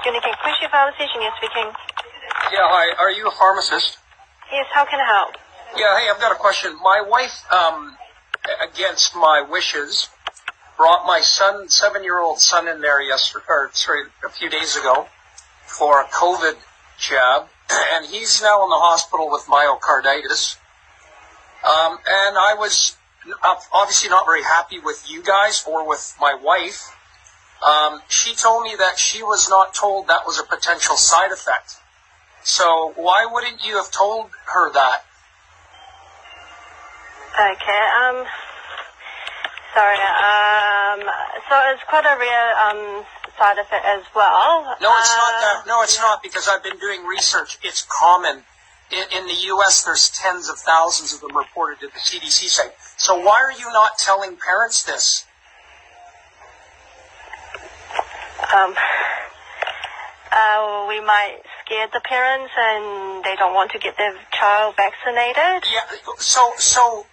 Unique Christian Pharmacy, Junior speaking. Yeah, hi. Are you a pharmacist? Yes, how can I help? Yeah, hey, I've got a question. My wife, against my wishes, brought my 7-year-old son in there a few days ago for a COVID jab, and he's now in the hospital with myocarditis. And I was obviously not very happy with you guys or with my wife. She told me that she was not told that was a potential side effect. So why wouldn't you have told her that? Okay, sorry, so it's quite a rare, side effect as well. No, it's not that. No, it's not, because I've been doing research. It's common. In the U.S., there's tens of thousands of them reported to the CDC site. So why are you not telling parents this? We might scare the parents and they don't want to get their child vaccinated. Yeah, so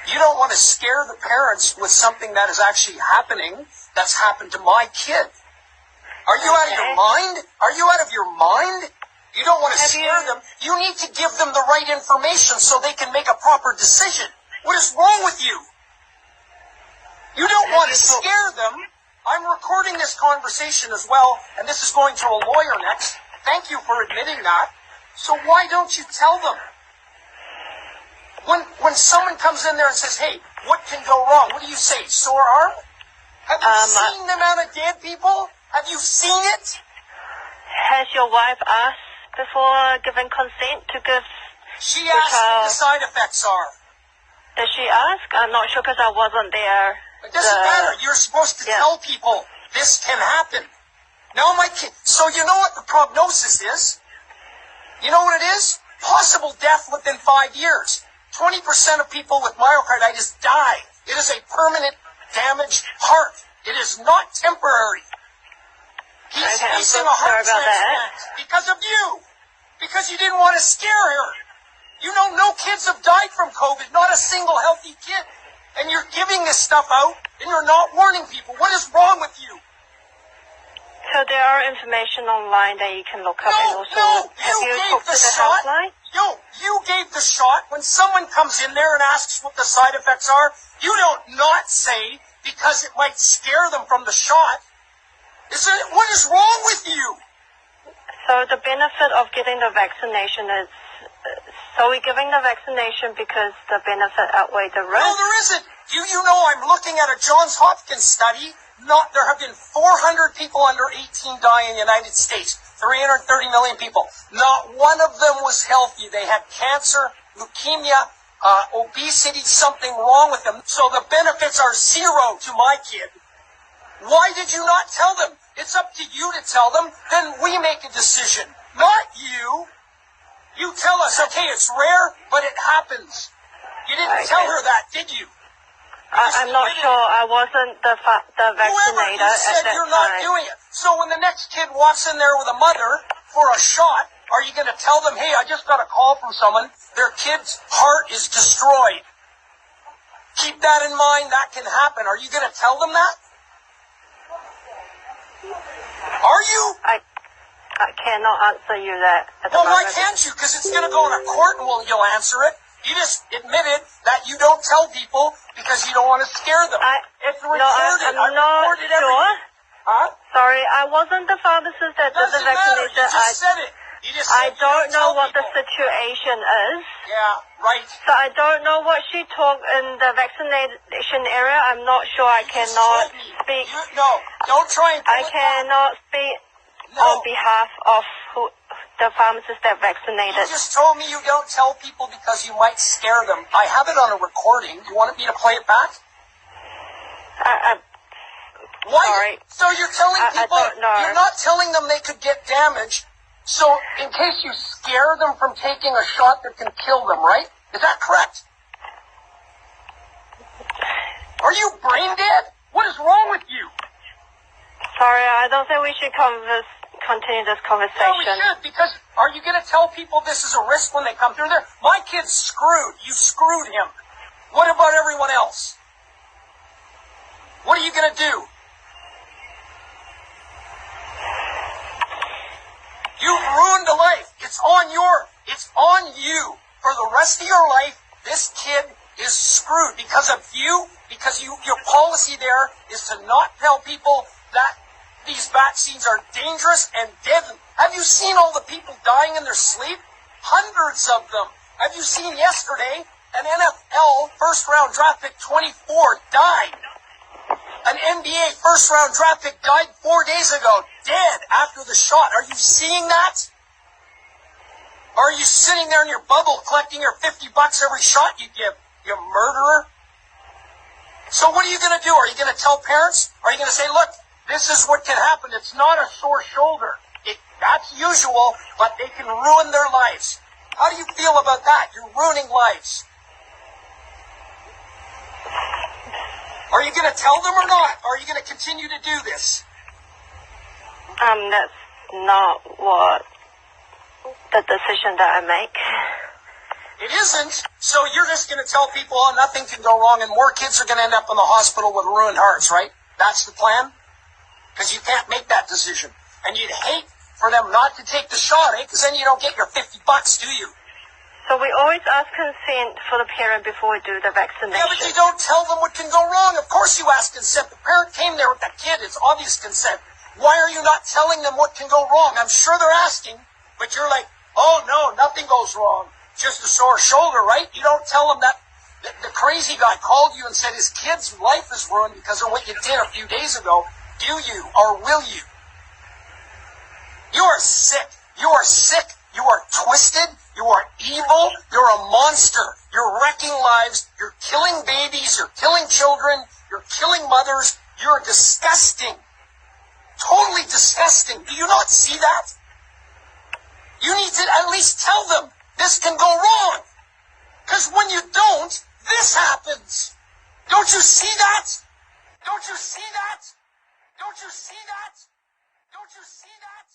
you don't want to scare the parents with something that is actually happening, that's happened to my kid. Are you out of your mind? Are you out of your mind? You don't want to scare them. You need to give them the right information so they can make a proper decision. What is wrong with you? You don't want to scare them. I'm recording this conversation as well, and this is going to a lawyer next. Thank you for admitting that. So why don't you tell them? When someone comes in there and says, hey, what can go wrong? What do you say? Sore arm? Have you seen the amount of dead people? Have you seen it? Has your wife asked before giving consent to give? She asked what the side effects are. Did she ask? I'm not sure because I wasn't there. It doesn't matter. You're supposed to tell people this can happen. Now my kid. So you know what the prognosis is? You know what it is? Possible death within 5 years. 20% of people with myocarditis die. It is a permanent damaged heart. It is not temporary. He's facing a heart transplant because of you. Because you didn't want to scare her. You know, no kids have died from COVID. Not a single healthy kid. And you're giving this stuff out, and you're not warning people. What is wrong with you? So there are information online that you can look up, and also have you talked to the helpline? You gave the shot. When someone comes in there and asks what the side effects are, you don't not say because it might scare them from the shot. What is wrong with you? So the benefit of getting the vaccination is, so we're giving the vaccination because the benefit outweighs the risk? No, there isn't. You know I'm looking at a Johns Hopkins study. There have been 400 people under 18 die in the United States. 330 million people. Not one of them was healthy. They had cancer, leukemia, obesity, something wrong with them. So the benefits are zero to my kid. Why did you not tell them? It's up to you to tell them. Then we make a decision. Not you. You tell us, okay, it's rare, but it happens. You didn't tell her that, did you? I'm not sure. I wasn't the vaccinator you said at that you're not time. doing it. So when the next kid walks in there with a mother for a shot, are you going to tell them, hey, I just got a call from someone, their kid's heart is destroyed? Keep that in mind. That can happen. Are you going to tell them that? Are you? I cannot answer you that at the moment. Well, why can't you? Because it's going to go in a court and you'll answer it. You just admitted that you don't tell people because you don't want to scare them. It's recorded. I'm not sure. Huh? Sorry, I wasn't the pharmacist that did the vaccination. You just said it. I don't know what the situation is. Yeah, right. So I don't know what she took in the vaccination area. I'm not sure. I cannot speak. No, don't try and I cannot speak on behalf of the pharmacist that vaccinated. You just told me you don't tell people because you might scare them. I have it on a recording. You want me to play it back? Why? Sorry. So you're telling people, I don't know. You're not telling them they could get damaged. So in case you scare them from taking a shot that can kill them, right? Is that correct? Are you brain dead? What is wrong with you? Sorry, I don't think we should continue this conversation. No, we should, because are you going to tell people this is a risk when they come through there? My kid's screwed. You screwed him. What about everyone else? What are you going to do? You've ruined a life. It's on you. For the rest of your life, this kid is screwed because of you, because your policy there is to not tell people that these vaccines are dangerous and deadly. Have you seen all the people dying in their sleep? Hundreds of them. Have you seen yesterday an NFL first-round draft pick 24 died? An NBA first-round draft pick died 4 days ago, dead after the shot. Are you seeing that? Or are you sitting there in your bubble collecting your $50 every shot you give, you murderer? So what are you going to do? Are you going to tell parents? Are you going to say, look, this is what can happen. It's not a sore shoulder. That's usual, but they can ruin their lives. How do you feel about that? You're ruining lives. Are you going to tell them or not? Or are you going to continue to do this? That's not what the decision that I make. It isn't. So you're just going to tell people, oh, nothing can go wrong, and more kids are going to end up in the hospital with ruined hearts, right? That's the plan? Because you can't make that decision. And you'd hate for them not to take the shot, eh? Because then you don't get your $50, do you? So we always ask consent for the parent before we do the vaccination. Yeah, but you don't tell them what can go wrong. Of course you ask consent. The parent came there with that kid. It's obvious consent. Why are you not telling them what can go wrong? I'm sure they're asking, but you're like, oh, no, nothing goes wrong. Just a sore shoulder, right? You don't tell them that the crazy guy called you and said his kid's life is ruined because of what you did a few days ago. Do you or will you? You are sick. You are sick. You are twisted. You are evil. You're a monster. You're wrecking lives. You're killing babies. You're killing children. You're killing mothers. You're disgusting. Totally disgusting. Do you not see that? You need to at least tell them this can go wrong. Because when you don't, this happens. Don't you see that? Don't you see that? Don't you see that? Don't you see that?